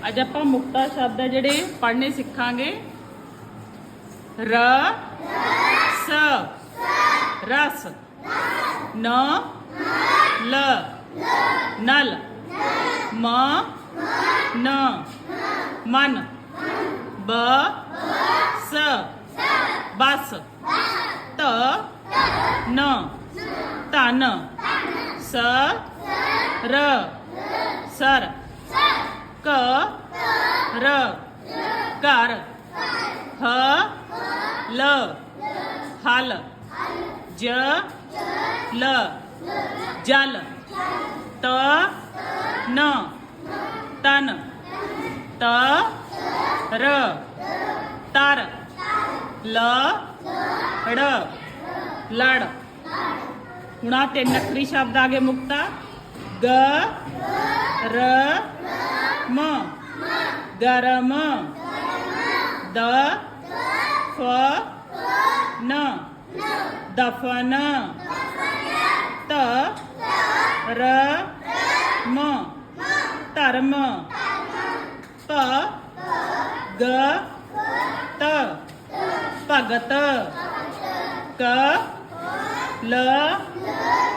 ਅੱਜ ਆਪਾਂ ਮੁਕਤਾ ਸ਼ਬਦ ਹੈ ਜਿਹੜੇ ਪੜ੍ਹਨੇ ਸਿੱਖਾਂਗੇ। ਰ ਸ ਰਸ, ਨ ਲ ਨਲ, ਮ ਨ ਮਨ, ਬ ਸ ਬਸ, ਤ ਨ ਧਨ, ਸ ਰ ਸਰ, ਕ ਰ ਘਰ, ਹ ਲ ਹਲ, ਜ ਲ ਜਲ, ਤ ਨ ਤਨ, ਤ ਰ ਤਰ, ਲ ੜ ਲੜ। ਹੁਣ ਆ 3 ਅੱਖਰੀ ਸ਼ਬਦ ਆ ਗਏ ਮੁਕਤਾ। ਗ ਰ ਮ ਗਰਮ, ਦ ਫ ਨ ਦਫਨ, ਤ ਰ ਮ ਧਰਮ, ਭ ਗ ਤ ਭਗਤ, ਕ ਲ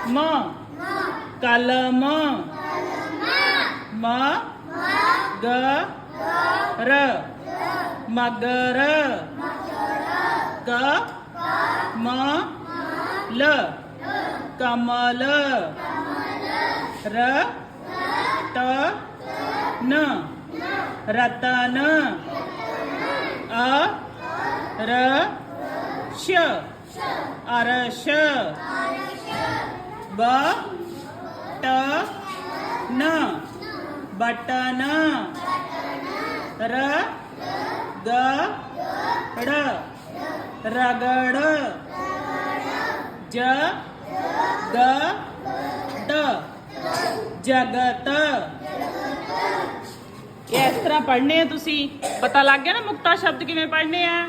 ਮ ਕਲਮ, ਮ ਗ ਰ ਮਗਰ, ਕ ਮ ਲ ਕਮਲ, ਰ ਤ ਨ ਰਤਨ, ਅ ਰ ਸ਼ ਅਰਸ਼, ਬ ਟ ਨ ਬਟਨ, ਰ ਗ ੜ ਰਗੜ, ਜ ਗ ਦ ਜਗਤ। ਇਸ ਤਰ੍ਹਾਂ ਪੜ੍ਹਨੇ ਆ ਤੁਸੀਂ। ਪਤਾ ਲੱਗ ਗਿਆ ਨਾ ਮੁਕਤਾ ਸ਼ਬਦ ਕਿਵੇਂ ਪੜ੍ਹਨੇ ਆ।